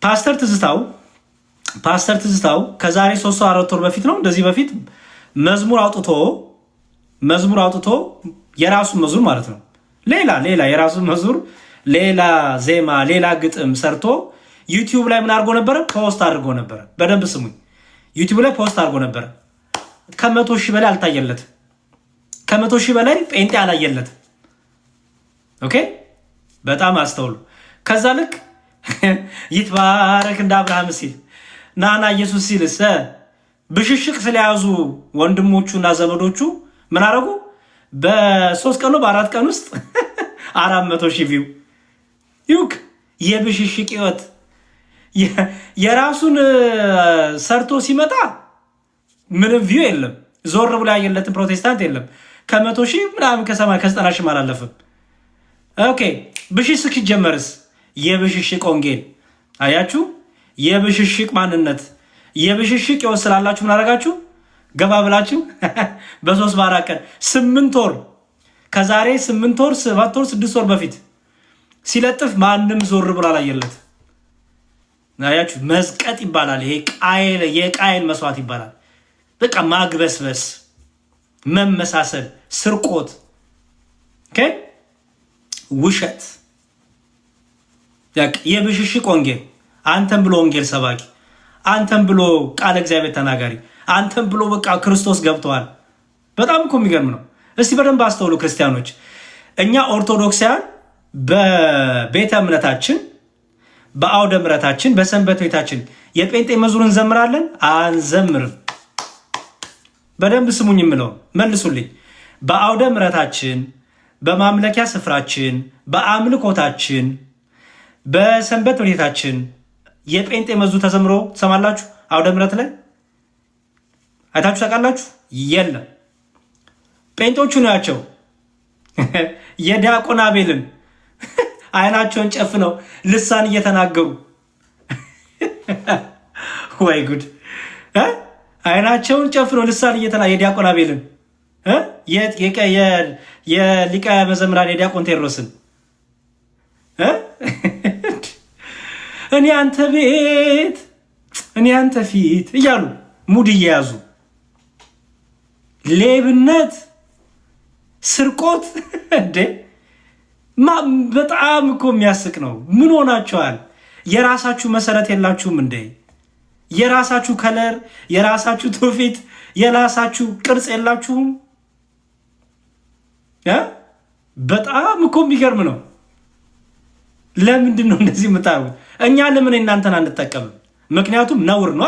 ፓስተር ትዝታው ከዛሬ 3-4 ወር በፊት ነው እንደዚህ በፊት መዝሙር አውጥቶ የራሱ መዝሙር ማለት ነው ሌላ የራሱ መዝሙር ሌላ ዜማ ሌላ ግጥም ሰርቶ ዩቲዩብ ላይ ምን አድርጎ ነበር? ፖስት አድርጎ ነበር። በደንብ ስሙኝ። ዩቲዩብ ላይ ፖስት አድርጎ ነበር። ከ100,000 በላይ አልታየለትም። ከ100,000 በላይ ጴንጤ አላየለትም። ኦኬ በጣም አስተውሉ። ከዛ ልክ ይትባረክ እንደ አብርሃም ሲል ናና ኢየሱስ ሲልስ ብሽሽቅ ስለያዙ ወንድሞቹና ዘመዶቹ ምን አረጉ? በ3 ቀን ነው በ4 ቀን ውስጥ 400,000 ቪው ይውክ የብሽሽቅ ህይወት የራሱን ሰርቶ ሲመጣ ምንም ቪው የለም። ዞር ብሎ ያየለትን ፕሮቴስታንት የለም። ከ100,000 ምናምን ከ90,000 አላለፈም። ኦኬ ብሽሽቅ ሲጀመርስ የብሽሽቅ ወንጌል አያችሁ። የብሽሽቅ ማንነት የብሽሽቅ ይወስላላችሁ። ምን አረጋችሁ? ገባ ብላችሁ በ3 በ4 ቀን 8 ወር ከዛሬ 8 ወር 7 ወር 6 ወር በፊት ሲለጥፍ ማንም ዞር ብሎ አላየለት። አያችሁ መዝቀጥ ይባላል። ይሄ የቃየል መስዋዕት ይባላል። በቃ ማግበስበስ፣ መመሳሰል፣ ስርቆት፣ ኦኬ ውሸት፣ የብሽሽቅ ወንጌል። አንተም ብሎ ወንጌል ሰባኪ፣ አንተም ብሎ ቃለ እግዚአብሔር ተናጋሪ፣ አንተም ብሎ በቃ ክርስቶስ ገብተዋል። በጣም እኮ የሚገርም ነው። እስቲ በደንብ አስተውሉ ክርስቲያኖች። እኛ ኦርቶዶክሳውያን በቤተ እምነታችን በአውደ ምሕረታችን በሰንበት ቤታችን የጴንጤ መዝሙር እንዘምራለን? አንዘምርም። በደንብ ስሙኝ፣ የምለው መልሱልኝ። በአውደ ምሕረታችን በማምለኪያ ስፍራችን በአምልኮታችን በሰንበት ቤታችን የጴንጤ መዝሙር ተዘምሮ ትሰማላችሁ? አውደ ምሕረት ላይ አይታችሁ ታውቃላችሁ? የለም። ጴንጦቹ ናቸው የዲያቆን አቤልን አይናቸውን ጨፍነው ልሳን እየተናገሩ ወይ ጉድ! አይናቸውን ጨፍነው ልሳን እየተናገሩ የዲያቆን አቤልን የሊቀ መዘምራን የዲያቆን ቴዎድሮስን እኔ አንተ ቤት እኔ አንተ ፊት እያሉ ሙድ እየያዙ ሌብነት፣ ስርቆት እንዴ! በጣም እኮ የሚያስቅ ነው። ምን ሆናችኋል? የራሳችሁ መሰረት የላችሁም እንዴ? የራሳችሁ ከለር፣ የራሳችሁ ትውፊት፣ የራሳችሁ ቅርጽ የላችሁም? በጣም እኮ የሚገርም ነው። ለምንድን ነው እንደዚህ የምታዩት? እኛ ለምን እናንተን አንጠቀምም? ምክንያቱም ነውር ኗ፣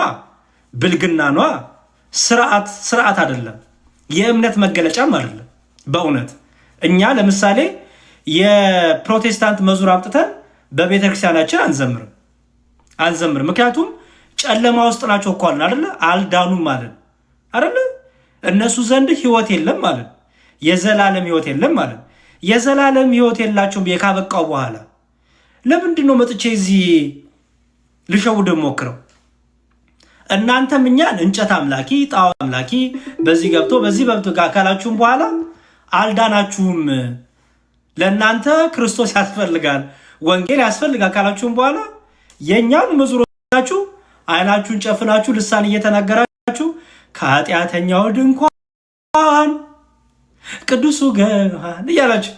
ብልግና ኗ፣ ስርዓት አይደለም፣ የእምነት መገለጫም አይደለም። በእውነት እኛ ለምሳሌ የፕሮቴስታንት መዝሙር አምጥተን በቤተክርስቲያናችን አንዘምርም። ምክንያቱም ጨለማ ውስጥ ናቸው እኮ አለን አይደለ? አልዳኑም ማለት አይደለ? እነሱ ዘንድ ህይወት የለም ማለት፣ የዘላለም ህይወት የለም ማለት። የዘላለም ህይወት የላቸውም ካበቃው በኋላ ለምንድን ነው መጥቼ እዚህ ልሸውድ ሞክረው? እናንተም እኛን እንጨት አምላኪ፣ ጣዖት አምላኪ፣ በዚህ ገብቶ በዚህ በብቶ ካላችሁም በኋላ አልዳናችሁም። ለእናንተ ክርስቶስ ያስፈልጋል፣ ወንጌል ያስፈልጋል ካላችሁም በኋላ የእኛን መዝሙሮቻችሁ አይናችሁን ጨፍናችሁ ልሳን እየተናገራችሁ ከኃጢአተኛው ድንኳን ቅዱሱ ገባን እያላችሁ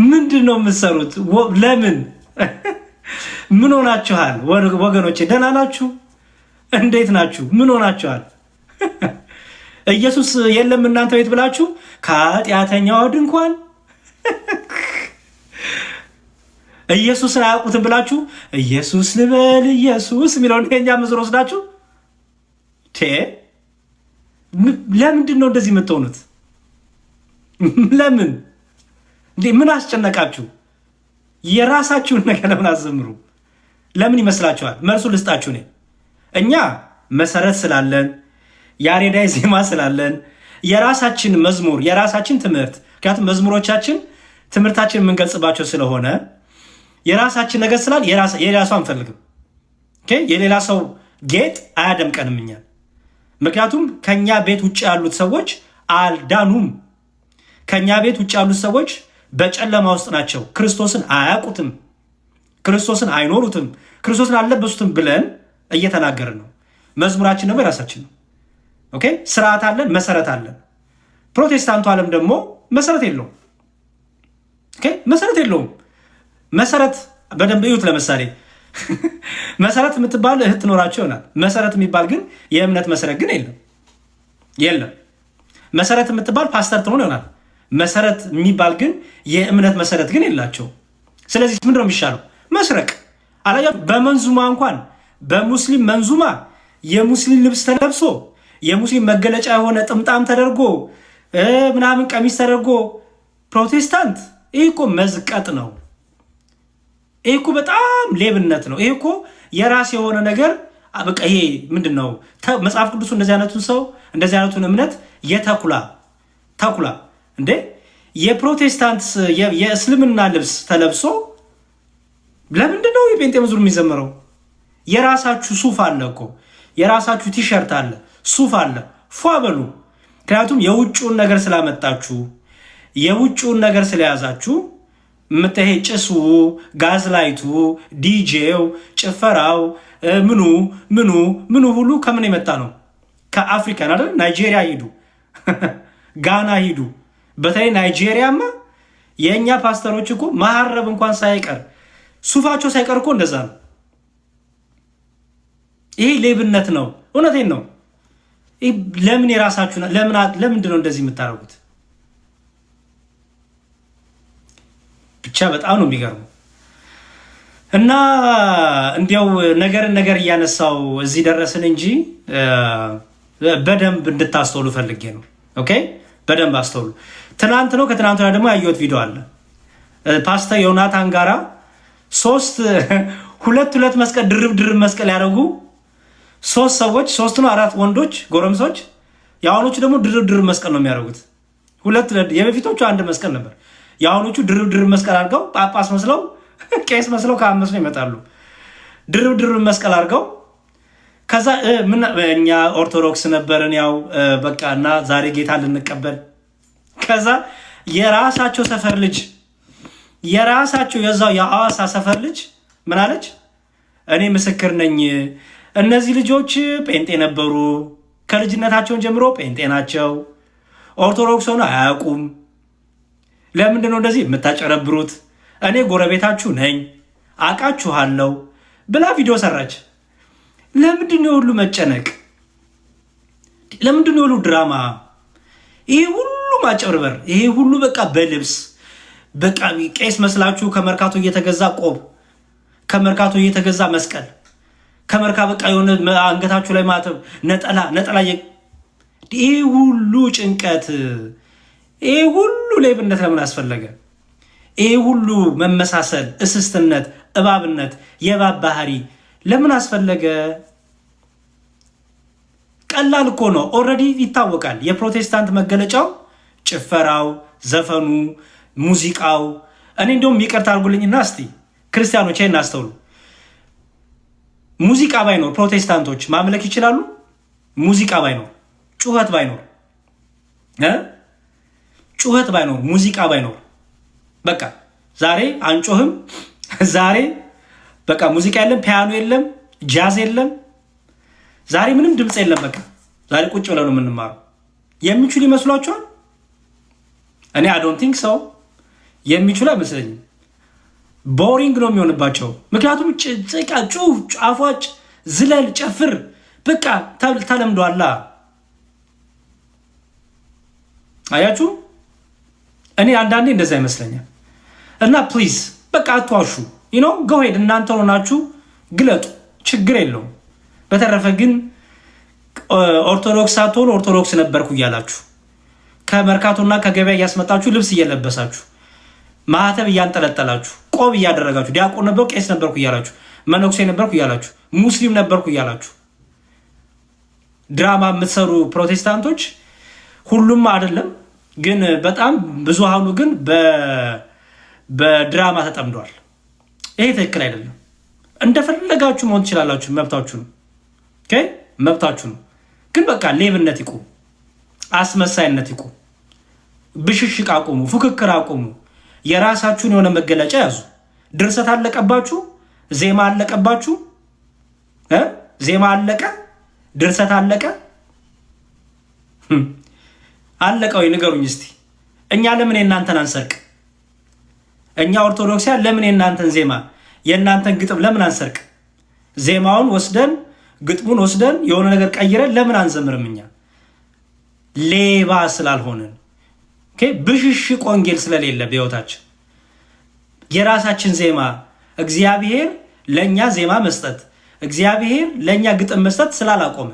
ምንድን ነው የምትሰሩት? ለምን? ምን ሆናችኋል ወገኖቼ? ደህና ናችሁ? እንዴት ናችሁ? ምን ሆናችኋል? ኢየሱስ የለም እናንተ ቤት ብላችሁ ከኃጢአተኛው ድንኳን ኢየሱስን አያውቁትም ብላችሁ ኢየሱስ ልበል ኢየሱስ የሚለውን የኛ መዝሙር ወስዳችሁ ለምንድን ነው እንደዚህ የምትሆኑት? ለምን እንዴ? ምን አስጨነቃችሁ? የራሳችሁን ነገር ለምን አዘምሩ? ለምን ይመስላችኋል? መልሱ ልስጣችሁ። እኛ መሰረት ስላለን፣ ያሬዳዊ ዜማ ስላለን፣ የራሳችን መዝሙር፣ የራሳችን ትምህርት፣ ምክንያቱም መዝሙሮቻችን ትምህርታችን የምንገልጽባቸው ስለሆነ የራሳችን ነገር ስላል የሌላ ሰው አንፈልግም። የሌላ ሰው ጌጥ አያደምቀንም እኛን። ምክንያቱም ከኛ ቤት ውጭ ያሉት ሰዎች አልዳኑም። ከኛ ቤት ውጭ ያሉት ሰዎች በጨለማ ውስጥ ናቸው። ክርስቶስን አያውቁትም፣ ክርስቶስን አይኖሩትም፣ ክርስቶስን አልለበሱትም ብለን እየተናገርን ነው። መዝሙራችን ደግሞ የራሳችን ነው። ኦኬ፣ ስርዓት አለን፣ መሰረት አለን። ፕሮቴስታንቱ ዓለም ደግሞ መሰረት የለውም። ኦኬ፣ መሰረት የለውም። መሰረት በደንብ እዩት። ለምሳሌ መሰረት የምትባል እህት ትኖራቸው ይሆናል። መሰረት የሚባል ግን የእምነት መሰረት ግን የለም። መሰረት የምትባል ፓስተር ትሆን ይሆናል። መሰረት የሚባል ግን የእምነት መሰረት ግን የላቸው። ስለዚህ ምንድን ነው የሚሻለው? መስረቅ አላያ። በመንዙማ እንኳን በሙስሊም መንዙማ የሙስሊም ልብስ ተለብሶ የሙስሊም መገለጫ የሆነ ጥምጣም ተደርጎ ምናምን ቀሚስ ተደርጎ ፕሮቴስታንት፣ ይህ እኮ መዝቀጥ ነው። ይህ እኮ በጣም ሌብነት ነው። ይህ እኮ የራስ የሆነ ነገር በቃ ይሄ ምንድን ነው? መጽሐፍ ቅዱሱ እንደዚህ አይነቱን ሰው እንደዚህ አይነቱን እምነት ተኩላ እንዴ! የፕሮቴስታንት የእስልምና ልብስ ተለብሶ ለምንድን ነው የጴንጤ መዝሙር የሚዘምረው? የራሳችሁ ሱፍ አለ እኮ፣ የራሳችሁ ቲሸርት አለ፣ ሱፍ አለ። ፏ በሉ። ምክንያቱም የውጭውን ነገር ስላመጣችሁ፣ የውጭውን ነገር ስለያዛችሁ ምትሄ ጭሱ፣ ጋዝላይቱ፣ ዲጄው፣ ጭፈራው፣ ምኑ ሁሉ ከምን የመጣ ነው? ከአፍሪካን አይደል? ናይጄሪያ ሂዱ፣ ጋና ሂዱ። በተለይ ናይጄሪያማ የእኛ ፓስተሮች እኮ መሀረብ እንኳን ሳይቀር ሱፋቸው ሳይቀር እኮ እንደዛ ነው። ይሄ ሌብነት ነው። እውነቴን ነው። ለምን የራሳችሁ ለምንድን ነው እንደዚህ የምታደርጉት? ብቻ በጣም ነው የሚገርመው። እና እንዲያው ነገር እያነሳው እዚህ ደረስን እንጂ በደንብ እንድታስተውሉ ፈልጌ ነው። ኦኬ፣ በደንብ አስተውሉ። ትናንት ነው ከትናንት ወዲያ ደግሞ ያየሁት ቪዲዮ አለ። ፓስተር ዮናታን ጋራ ሁለት መስቀል ድርብ መስቀል ያደረጉ ሶስት ሰዎች፣ 3 ነው 4 ወንዶች ጎረምሶች። የአሁኖቹ ደግሞ ድርብ መስቀል ነው የሚያደርጉት። የበፊቶቹ አንድ መስቀል ነበር። የአሁኖቹ ድርብ መስቀል አድርገው ጳጳስ መስለው ቄስ መስለው ከአመስ ነው ይመጣሉ። ድርብ መስቀል አድርገው ከዛ እኛ ኦርቶዶክስ ነበርን ያው በቃ እና ዛሬ ጌታ ልንቀበል። ከዛ የራሳቸው ሰፈር ልጅ የራሳቸው የዛው የሐዋሳ ሰፈር ልጅ ምን አለች? እኔ ምስክር ነኝ፣ እነዚህ ልጆች ጴንጤ ነበሩ፣ ከልጅነታቸውን ጀምሮ ጴንጤ ናቸው፣ ኦርቶዶክስ ሆነ አያውቁም። ለምንድን ነው እንደዚህ የምታጨረብሩት? እኔ ጎረቤታችሁ ነኝ፣ አውቃችኋለሁ ብላ ቪዲዮ ሰራች። ለምንድን ነው ሁሉ መጨነቅ? ለምንድን ነው ሁሉ ድራማ? ይሄ ሁሉ ማጨብረር፣ ይሄ ሁሉ በቃ በልብስ በቃ ቄስ መስላችሁ ከመርካቶ እየተገዛ ቆብ፣ ከመርካቶ እየተገዛ መስቀል፣ ከመርካ በቃ የሆነ አንገታችሁ ላይ ማተብ፣ ነጠላ ይሄ ሁሉ ጭንቀት፣ ይሄ ሁሉ ሌብነት ለምን አስፈለገ? ይሄ ሁሉ መመሳሰል፣ እስስትነት፣ እባብነት፣ የእባብ ባህሪ ለምን አስፈለገ? ቀላል እኮ ነው። ኦልሬዲ ይታወቃል። የፕሮቴስታንት መገለጫው ጭፈራው፣ ዘፈኑ፣ ሙዚቃው። እኔ እንደውም ይቅርታ አድርጉልኝና እስቲ ክርስቲያኖች እናስተውሉ። ሙዚቃ ባይኖር ፕሮቴስታንቶች ማምለክ ይችላሉ? ሙዚቃ ባይኖር፣ ጩኸት ባይኖር፣ ሙዚቃ ባይኖር፣ በቃ ዛሬ አንጮህም፣ ዛሬ በቃ ሙዚቃ የለም፣ ፒያኖ የለም፣ ጃዝ የለም፣ ዛሬ ምንም ድምፅ የለም። በቃ ዛሬ ቁጭ ብለን ነው የምንማረው። የሚችሉ ይመስሏቸዋል? እኔ አይ ዶንት ቲንክ ሰው የሚችሉ አይመስለኝም። ቦሪንግ ነው የሚሆንባቸው። ምክንያቱም ጫፏጭ፣ ዝለል፣ ጨፍር በቃ ተለምዷላ። አያችሁ፣ እኔ አንዳንዴ እንደዛ ይመስለኛል። እና ፕሊዝ በቃ አትዋሹ። ገሄድ እናንተ ሆናችሁ ግለጡ፣ ችግር የለውም። በተረፈ ግን ኦርቶዶክስ ሳትሆኑ ኦርቶዶክስ ነበርኩ እያላችሁ ከመርካቶና ከገበያ እያስመጣችሁ ልብስ እየለበሳችሁ ማህተብ እያንጠለጠላችሁ ቆብ እያደረጋችሁ ዲያቆን ነበርኩ ቄስ ነበርኩ እያላችሁ መነኩሴ ነበርኩ እያላችሁ ሙስሊም ነበርኩ እያላችሁ ድራማ የምትሰሩ ፕሮቴስታንቶች፣ ሁሉም አይደለም ግን በጣም ብዙሃኑ ግን በድራማ ተጠምዷል። ይሄ ትክክል አይደለም። እንደፈለጋችሁ መሆን ትችላላችሁ፣ መብታችሁ ነው። ኦኬ መብታችሁ ነው። ግን በቃ ሌብነት ይቁም፣ አስመሳይነት ይቁም። ብሽሽቅ አቁሙ፣ ፉክክር አቁሙ። የራሳችሁን የሆነ መገለጫ ያዙ። ድርሰት አለቀባችሁ፣ ዜማ አለቀባችሁ፣ ዜማ አለቀ፣ ድርሰት አለቀ። አለቀው ንገሩኝ እስቲ። እኛ ለምን የእናንተን አንሰርቅ? እኛ ኦርቶዶክሲያን ለምን የእናንተን ዜማ የእናንተን ግጥም ለምን አንሰርቅ? ዜማውን ወስደን ግጥሙን ወስደን የሆነ ነገር ቀይረን ለምን አንዘምርም? እኛ ሌባ ስላልሆንን፣ ብሽሽቅ ወንጌል ስለሌለ በሕይወታችን የራሳችን ዜማ እግዚአብሔር ለእኛ ዜማ መስጠት እግዚአብሔር ለእኛ ግጥም መስጠት ስላላቆመ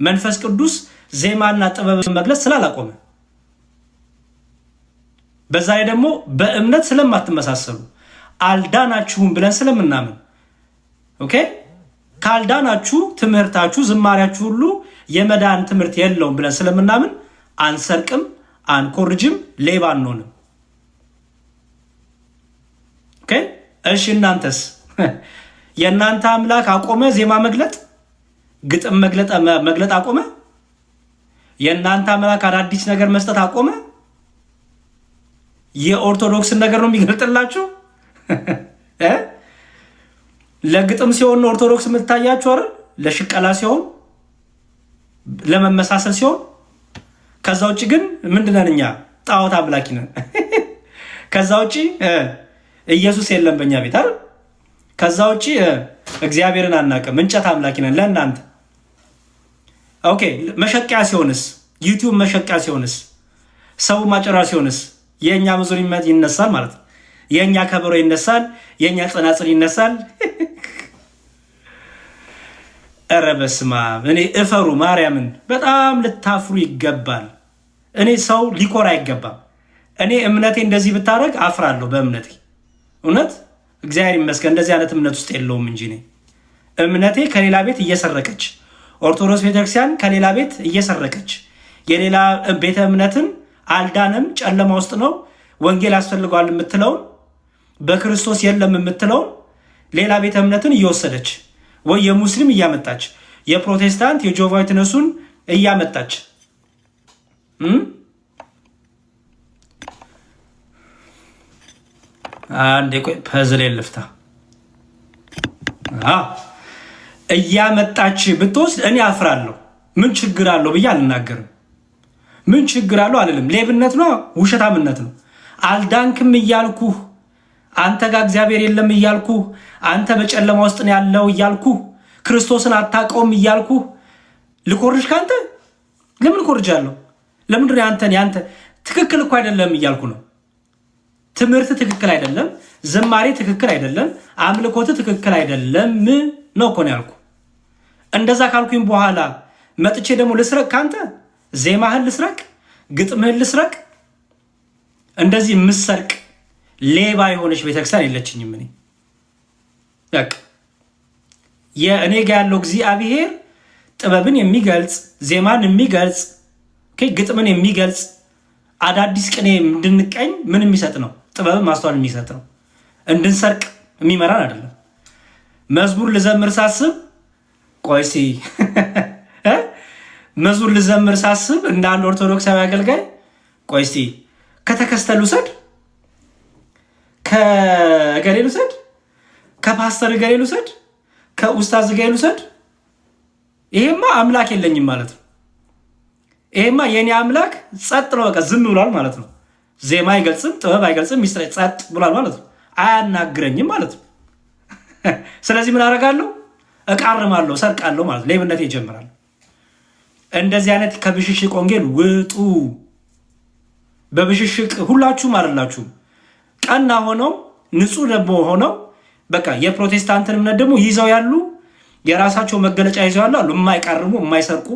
መንፈስ ቅዱስ ዜማና ጥበብ መግለጽ ስላላቆመ በዛ ላይ ደግሞ በእምነት ስለማትመሳሰሉ አልዳናችሁም ብለን ስለምናምን ካልዳናችሁ ትምህርታችሁ ዝማሪያችሁ ሁሉ የመዳን ትምህርት የለውም ብለን ስለምናምን አንሰርቅም፣ አንኮርጅም፣ ሌባ አንሆንም። እሺ እናንተስ? የእናንተ አምላክ አቆመ ዜማ መግለጥ፣ ግጥም መግለጥ አቆመ? የእናንተ አምላክ አዳዲስ ነገር መስጠት አቆመ? የኦርቶዶክስን ነገር ነው የሚገልጥላችሁ? ለግጥም ሲሆን ኦርቶዶክስ የምትታያችሁ አይደል? ለሽቀላ ሲሆን፣ ለመመሳሰል ሲሆን። ከዛ ውጭ ግን ምንድነን እኛ? ጣዖት አምላኪ ነን። ከዛ ውጭ ኢየሱስ የለም በእኛ ቤት አይደል? ከዛ ውጭ እግዚአብሔርን አናውቅም፣ እንጨት አምላኪ ነን ለእናንተ። ኦኬ መሸቂያ ሲሆንስ? ዩቲዩብ መሸቂያ ሲሆንስ? ሰው ማጨራ ሲሆንስ? የእኛ መዝሙር ይነሳል ማለት ነው። የእኛ ከበሮ ይነሳል፣ የእኛ ጸናጽል ይነሳል። ኧረ በስመ አብ! እኔ እፈሩ ማርያምን፣ በጣም ልታፍሩ ይገባል። እኔ ሰው ሊኮራ አይገባም። እኔ እምነቴ እንደዚህ ብታደርግ አፍራለሁ በእምነቴ። እውነት እግዚአብሔር ይመስገን እንደዚህ አይነት እምነት ውስጥ የለውም እንጂ እምነቴ ከሌላ ቤት እየሰረቀች ኦርቶዶክስ ቤተክርስቲያን ከሌላ ቤት እየሰረቀች የሌላ ቤተ እምነትን አልዳንም፣ ጨለማ ውስጥ ነው፣ ወንጌል ያስፈልገዋል የምትለውን በክርስቶስ የለም የምትለውን ሌላ ቤተ እምነትን እየወሰደች ወይ የሙስሊም እያመጣች የፕሮቴስታንት የጆቫ ዊትነሱን እያመጣች አንዴ ቆይ ፐዝል ልፍታ እያመጣች ብትወስድ እኔ አፍራለሁ። ምን ችግር አለው ብዬ አልናገርም። ምን ችግር አለው አልልም። ሌብነት ነው፣ ውሸታምነት ነው። አልዳንክም እያልኩህ አንተ ጋር እግዚአብሔር የለም እያልኩህ አንተ በጨለማ ውስጥ ነው ያለው እያልኩህ ክርስቶስን አታውቀውም እያልኩህ ልኮርጅ ካንተ ለምን ኮርጃለሁ? ለምንድን ነው ያንተ ትክክል እኮ አይደለም እያልኩ ነው። ትምህርት ትክክል አይደለም፣ ዝማሬ ትክክል አይደለም፣ አምልኮት ትክክል አይደለም ነው እኮ ነው ያልኩ። እንደዛ ካልኩኝ በኋላ መጥቼ ደግሞ ልስረቅ ካንተ ዜማህን ልስረቅ፣ ግጥምህን ልስረቅ? እንደዚህ ምሰርቅ ሌባ የሆነች ቤተክርስቲያን የለችኝም። እኔ በቃ የእኔ ጋር ያለው እግዚአብሔር ጥበብን የሚገልጽ ዜማን የሚገልጽ ግጥምን የሚገልጽ አዳዲስ ቅኔ እንድንቀኝ ምን የሚሰጥ ነው? ጥበብን ማስተዋል የሚሰጥ ነው። እንድንሰርቅ የሚመራን አይደለም። መዝሙር ልዘምር ሳስብ ቆይ እስኪ መዝሙር ልዘምር ሳስብ እንደ አንድ ኦርቶዶክሳዊ አገልጋይ ቆይ እስኪ ከተከስተ ልውሰድ፣ ከገሌ ልውሰድ፣ ከፓስተር ገሌ ልውሰድ፣ ከኡስታዝ ገሌ ልውሰድ? ይሄማ አምላክ የለኝም ማለት ነው። ይሄማ የኔ አምላክ ጸጥ ነው፣ በቃ ዝም ብሏል ማለት ነው። ዜማ አይገልጽም፣ ጥበብ አይገልጽም፣ ሚስጥር ጸጥ ብሏል ማለት ነው። አያናግረኝም ማለት ነው። ስለዚህ ምን አደርጋለሁ? እቃርማለሁ፣ ሰርቃለሁ ማለት ነው። ሌብነት ይጀምራል። እንደዚህ አይነት ከብሽሽቅ ወንጌል ውጡ። በብሽሽቅ ሁላችሁም አይደላችሁም። ቀና ሆነው ንጹህ ደግሞ ሆነው በቃ የፕሮቴስታንትን እምነት ደግሞ ይዘው ያሉ የራሳቸው መገለጫ ይዘው ያሉ አሉ። የማይቃርሙ የማይሰርቁ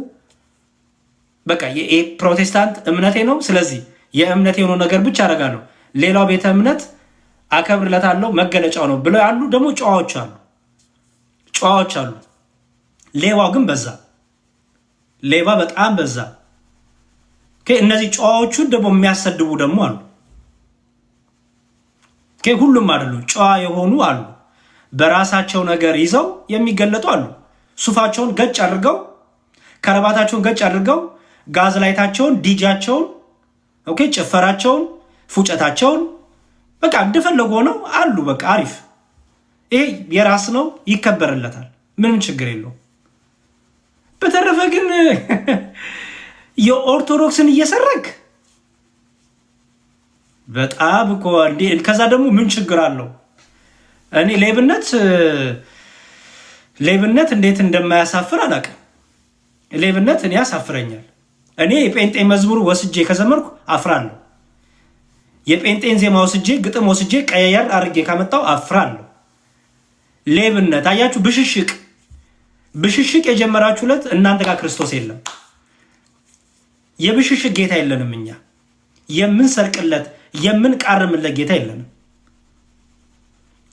በቃ የፕሮቴስታንት እምነቴ ነው፣ ስለዚህ የእምነቴ የሆነው ነገር ብቻ አደርጋለሁ፣ ሌላው ቤተ እምነት አከብርለታለሁ መገለጫው ነው ብለው ያሉ ደግሞ ጨዋዎች አሉ። ሌባው ግን በዛ። ሌባ በጣም በዛ። እነዚህ ጨዋዎቹን ደግሞ የሚያሰድቡ ደግሞ አሉ። ሁሉም አይደሉም፣ ጨዋ የሆኑ አሉ። በራሳቸው ነገር ይዘው የሚገለጡ አሉ። ሱፋቸውን ገጭ አድርገው፣ ከረባታቸውን ገጭ አድርገው፣ ጋዝ ላይታቸውን ዲጃቸውን ኦኬ ጭፈራቸውን ፉጨታቸውን በቃ እንደፈለጉ ሆነው አሉ። በቃ አሪፍ ይሄ የራስ ነው ይከበርለታል፣ ምንም ችግር የለው። በተረፈ ግን የኦርቶዶክስን እየሰረክ በጣም እኮ እንዴ! ከዛ ደግሞ ምን ችግር አለው? እኔ ሌብነት እንዴት እንደማያሳፍር አላውቅም። ሌብነት እኔ ያሳፍረኛል። እኔ የጴንጤ መዝሙር ወስጄ ከዘመርኩ አፍራለሁ። የጴንጤን ዜማ ወስጄ ግጥም ወስጄ ቀያያር አድርጌ ካመጣው አፍራለሁ። ሌብነት አያችሁ፣ ብሽሽቅ የጀመራችሁለት እናንተ ጋር ክርስቶስ የለም። የብሽሽቅ ጌታ የለንም። እኛ የምንሰርቅለት የምንቃርምለት ጌታ የለንም።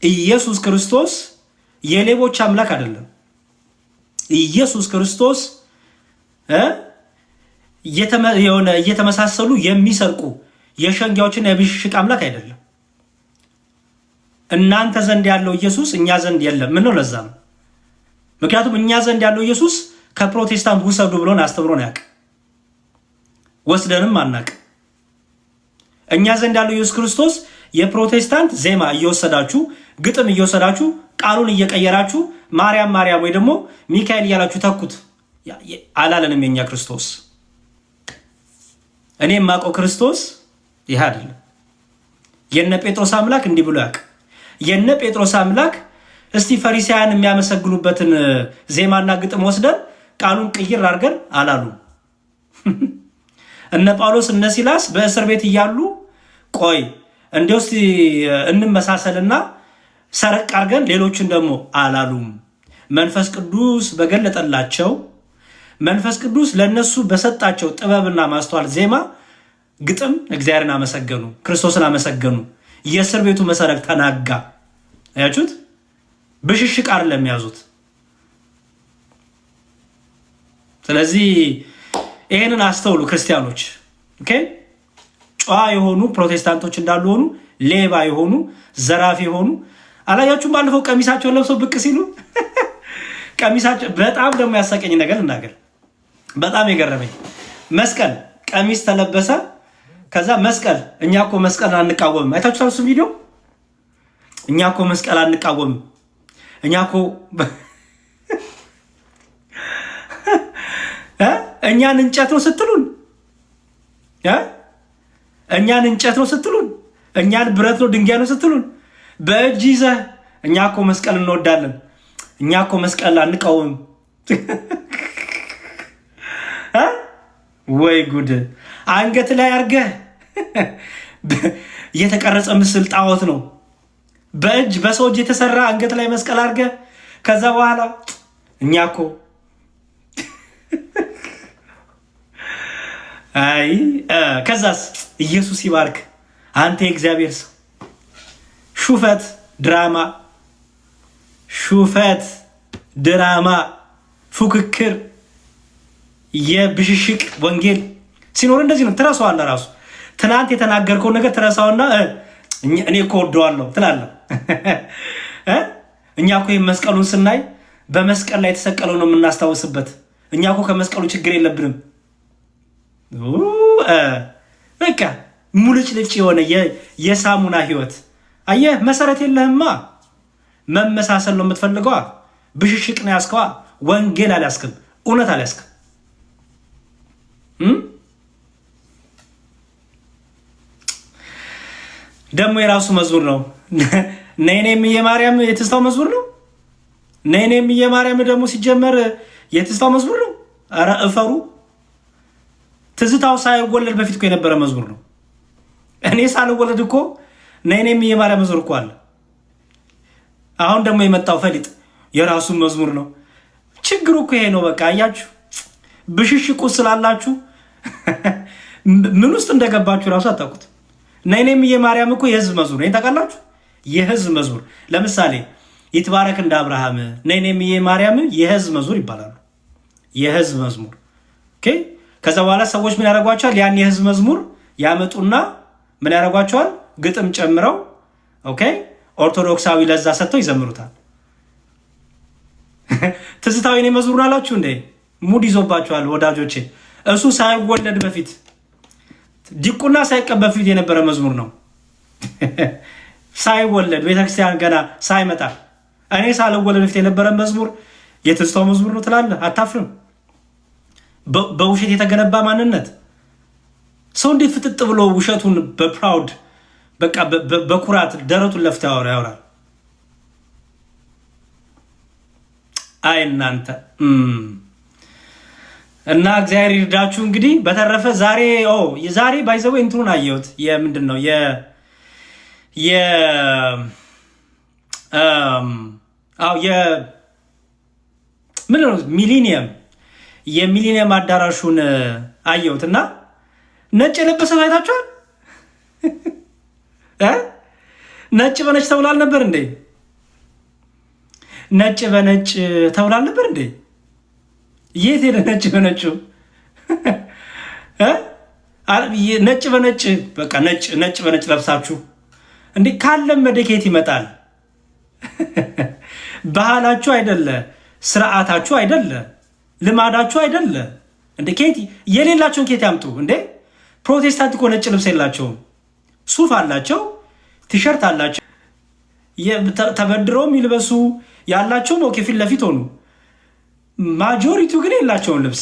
ኢየሱስ ክርስቶስ የሌቦች አምላክ አይደለም። ኢየሱስ ክርስቶስ እየተመሳሰሉ የሚሰርቁ የሸንጊያዎችና የብሽሽቅ አምላክ አይደለም። እናንተ ዘንድ ያለው ኢየሱስ እኛ ዘንድ የለም። ምን ነው? ለዛ ነው። ምክንያቱም እኛ ዘንድ ያለው ኢየሱስ ከፕሮቴስታንት ውሰዱ ብሎን አስተምሮን ያውቅ፣ ወስደንም አናቅ። እኛ ዘንድ ያለው ኢየሱስ ክርስቶስ የፕሮቴስታንት ዜማ እየወሰዳችሁ ግጥም እየወሰዳችሁ ቃሉን እየቀየራችሁ ማርያም ማርያም ወይ ደግሞ ሚካኤል እያላችሁ ተኩት አላለንም። የኛ ክርስቶስ እኔ የማውቀው ክርስቶስ ይህ አይደለም። የነ ጴጥሮስ አምላክ እንዲህ ብሎ ያውቅ። የነ ጴጥሮስ አምላክ እስቲ ፈሪሳውያን የሚያመሰግኑበትን ዜማና ግጥም ወስደን ቃሉን ቅይር አድርገን አላሉም። እነ ጳውሎስ እነ ሲላስ በእስር ቤት እያሉ ቆይ እንዲያው እስቲ እንመሳሰልና ሰረቅ አድርገን ሌሎችን ደግሞ አላሉም። መንፈስ ቅዱስ በገለጠላቸው መንፈስ ቅዱስ ለነሱ በሰጣቸው ጥበብና ማስተዋል ዜማ ግጥም እግዚአብሔርን አመሰገኑ፣ ክርስቶስን አመሰገኑ። የእስር ቤቱ መሰረት ተናጋ። አያችሁት? ብሽሽቅ አይደለም ያዙት። ስለዚህ ይሄንን አስተውሉ ክርስቲያኖች። ኦኬ ጨዋ የሆኑ ፕሮቴስታንቶች እንዳሉ ሆኑ፣ ሌባ የሆኑ ዘራፊ የሆኑ አላያችሁም? ባለፈው ቀሚሳቸውን ለብሰው ብቅ ሲሉ ቀሚሳቸው በጣም ደግሞ ያሳቀኝ ነገር ልናገር። በጣም የገረመኝ መስቀል ቀሚስ ተለበሰ። ከዛ መስቀል እኛ እኮ መስቀል አንቃወምም። አይታችሁታል እሱን ቪዲዮ? እኛ እኮ መስቀል አንቃወምም። እኛ እኮ እኛን እንጨት ነው ስትሉን፣ እኛን እንጨት ነው ስትሉን፣ እኛን ብረት ነው ድንጋይ ነው ስትሉን በእጅ ይዘህ እኛ እኮ መስቀል እንወዳለን፣ እኛ እኮ መስቀል አንቃወምም። ወይ ጉድ! አንገት ላይ አድርገህ የተቀረጸ ምስል ጣዖት ነው። በእጅ በሰው እጅ የተሰራ አንገት ላይ መስቀል አድርገህ ከዛ በኋላ እኛ እኮ አይ ከዛስ ኢየሱስ ይባርክ አንተ የእግዚአብሔር ሰው። ሹፈት ድራማ ፉክክር የብሽሽቅ ወንጌል ሲኖር እንደዚህ ነው። ትረሳዋለህ። ራሱ ትናንት የተናገርከውን ነገር ትረሳውና እኔ እኮ ወደዋለሁ ትላለህ። እኛ እኮ መስቀሉን ስናይ በመስቀል ላይ የተሰቀለው ነው የምናስታውስበት። እኛ እኮ ከመስቀሉ ችግር የለብንም። በቃ ሙልጭልጭ የሆነ የሳሙና ህይወት አየህ። መሰረት የለህማ። መመሳሰል ነው የምትፈልገዋ። ብሽሽቅ ነው ያስከዋ። ወንጌል አልያዝክም። እውነት አልያዝክም። ደግሞ የራሱ መዝሙር ነው። ነይኔም የማርያም የትዝታው መዝሙር ነው። ነይኔም የማርያም ደግሞ ሲጀመር የትዝታው መዝሙር ነው። ኧረ እፈሩ። ትዝታው ሳይወለድ በፊት እኮ የነበረ መዝሙር ነው። እኔ ሳልወለድ እኮ ነይኔም የማርያም መዝሙር እኮ አለ። አሁን ደግሞ የመጣው ፈሊጥ የራሱ መዝሙር ነው። ችግሩ እኮ ይሄ ነው። በቃ አያችሁ፣ ብሽሽቁ ስላላችሁ ምን ውስጥ እንደገባችሁ ራሱ አታውቁት። ነይኔም የማርያም እኮ የህዝብ መዝሙር ነው። ታውቃላችሁ? የህዝብ መዝሙር ለምሳሌ ይትባረክ እንደ አብርሃም፣ ነይኔም የማርያም የህዝብ መዝሙር ይባላሉ። የህዝብ መዝሙር ኦኬ። ከዛ በኋላ ሰዎች ምን ያደርጓቸዋል? ያን የህዝብ መዝሙር ያመጡና ምን ያደርጓቸዋል? ግጥም ጨምረው ኦኬ፣ ኦርቶዶክሳዊ ለዛ ሰጥተው ይዘምሩታል። ትዝታዊ ነው መዝሙር አላችሁ እንዴ? ሙድ ይዞባችኋል ወዳጆቼ። እሱ ሳይወለድ በፊት ዲቁና ሳይቀበል በፊት የነበረ መዝሙር ነው። ሳይወለድ ቤተክርስቲያን ገና ሳይመጣ እኔ ሳልወለድ በፊት የነበረ መዝሙር የትዝታው መዝሙር ነው ትላለህ። አታፍርም? በውሸት የተገነባ ማንነት ሰው እንዴት ፍጥጥ ብሎ ውሸቱን በፕራውድ በቃ በኩራት ደረቱን ለፍታ ያወራል? አይ እናንተ እና እግዚአብሔር ይርዳችሁ። እንግዲህ በተረፈ ዛሬ ባይዘው እንትኑን አየሁት። የምንድን ነው ምን ነው የሚሊኒየም አዳራሹን አየሁት እና ነጭ የለበሰ አይታችኋል? ነጭ በነጭ ተብሏል ነበር እንዴ? ነጭ በነጭ ተብሏል ነበር እንዴ? የት ሄደ ነጭ በነጩ? ነጭ በነጭ በቃ ነጭ በነጭ ለብሳችሁ እንዴ ካለመደ ከየት ይመጣል? ባህላችሁ አይደለ? ስርዓታችሁ አይደለ? ልማዳችሁ አይደለ እንዴ? ከየት የሌላቸውን ከየት ያምጡ እንዴ? ፕሮቴስታንት እኮ ነጭ ልብስ የላቸውም። ሱፍ አላቸው፣ ቲሸርት አላቸው። ተበድረውም ይልበሱ ያላቸውም ኦኬ ፊት ለፊት ሆኑ። ማጆሪቱ ግን የላቸውን ልብስ።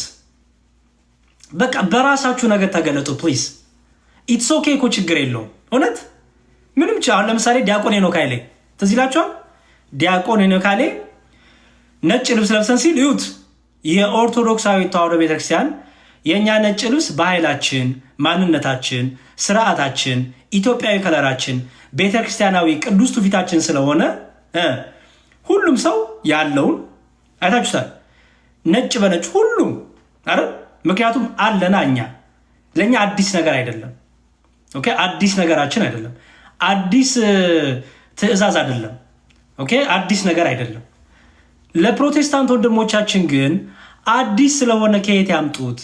በቃ በራሳችሁ ነገር ተገለጡ ፕሊዝ። ኢትስ ኦኬ እኮ ችግር የለውም እውነት ምንም። አሁን ለምሳሌ ዲያቆን ሄኖክ ኃይሌ ትዝ ይላችኋል? ዲያቆን ሄኖክ ኃይሌ ነጭ ልብስ ለብሰን ሲል እዩት። የኦርቶዶክሳዊ ተዋሕዶ ቤተክርስቲያን የእኛ ነጭ ልብስ ባህላችን፣ ማንነታችን፣ ስርዓታችን፣ ኢትዮጵያዊ ከለራችን፣ ቤተክርስቲያናዊ ቅዱስ ትውፊታችን ስለሆነ ሁሉም ሰው ያለውን አይታችሁታል። ነጭ በነጭ ሁሉም አረ ምክንያቱም አለና ለእኛ አዲስ ነገር አይደለም። ኦኬ አዲስ ነገራችን አይደለም። አዲስ ትእዛዝ አይደለም። ኦኬ አዲስ ነገር አይደለም። ለፕሮቴስታንት ወንድሞቻችን ግን አዲስ ስለሆነ ከየት ያምጡት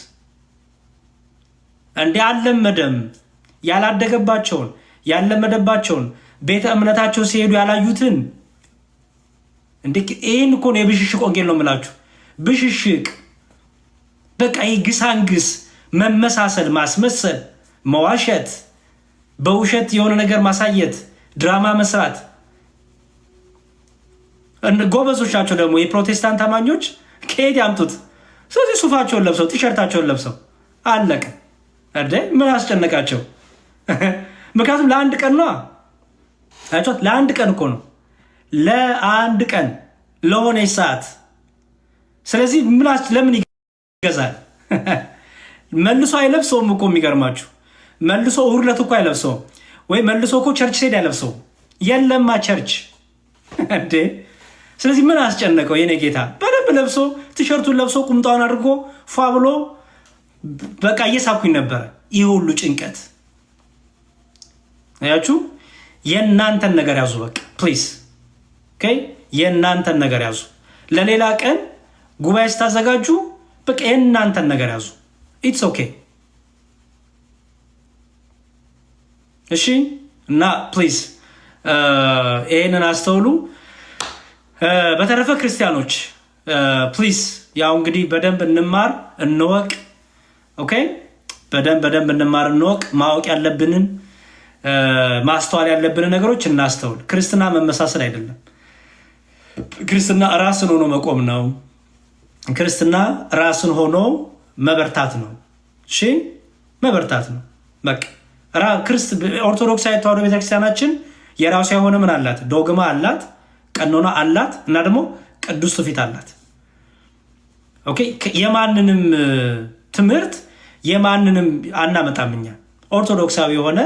እንዴ? አልለመደም። ያላደገባቸውን ያልለመደባቸውን ቤተ እምነታቸው ሲሄዱ ያላዩትን እንዴ ይህን እኮ ነው የብሽሽቅ ወንጌል ነው የምላችሁ። ብሽሽቅ በቃ ግሳንግስ፣ መመሳሰል፣ ማስመሰል፣ መዋሸት፣ በውሸት የሆነ ነገር ማሳየት፣ ድራማ መስራት። ጎበዞች ናቸው ደግሞ የፕሮቴስታንት አማኞች። ከየት ያምጡት? ስለዚህ ሱፋቸውን ለብሰው ቲሸርታቸውን ለብሰው አለቀ። ምን አስጨነቃቸው? ምክንያቱም ለአንድ ቀን ነው። ለአንድ ቀን እኮ ነው፣ ለአንድ ቀን ለሆነች ሰዓት። ስለዚህ ለምን ይገዛል? መልሶ አይለብሰውም እኮ የሚገርማችሁ። መልሶ እሑድ ዕለት እኮ አይለብሰውም፣ ወይ መልሶ እኮ ቸርች ሴድ አይለብሰውም። የለማ ቸርች እንዴ! ስለዚህ ምን አስጨነቀው? የኔ ጌታ በደንብ ለብሶ ቲሸርቱን ለብሶ ቁምጣውን አድርጎ ፏ ብሎ በቃ እየሳኩኝ ነበረ። ይህ ሁሉ ጭንቀት አያችሁ። የእናንተን ነገር ያዙ በቃ ፕሊዝ። ኦኬ የእናንተን ነገር ያዙ። ለሌላ ቀን ጉባኤ ስታዘጋጁ በቃ የእናንተን ነገር ያዙ። ኢትስ ኦኬ እሺ። እና ፕሊዝ ይህንን አስተውሉ። በተረፈ ክርስቲያኖች ፕሊዝ ያው እንግዲህ በደንብ እንማር እንወቅ። ኦኬ በደንብ እንማር እንወቅ። ማወቅ ያለብንን ማስተዋል ያለብንን ነገሮች እናስተውል። ክርስትና መመሳሰል አይደለም። ክርስትና ራስን ሆኖ መቆም ነው። ክርስትና ራስን ሆኖ መበርታት ነው። እሺ መበርታት ነው በቃ። ኦርቶዶክሳዊ ተዋሕዶ ቤተክርስቲያናችን የራሷ የሆነ ምን አላት? ዶግማ አላት፣ ቀኖና አላት እና ደግሞ ቅዱስ ትውፊት አላት። ኦኬ የማንንም ትምህርት የማንንም አናመጣም እኛ። ኦርቶዶክሳዊ የሆነ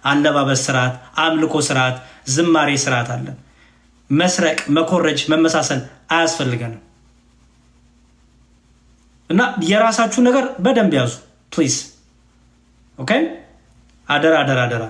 አለባበስ ስርዓት፣ አምልኮ ስርዓት፣ ዝማሬ ስርዓት አለን። መስረቅ፣ መኮረጅ፣ መመሳሰል አያስፈልገንም። እና የራሳችሁ ነገር በደንብ ያዙ ፕሊዝ። ኦኬ አደራ አደራ አደራ።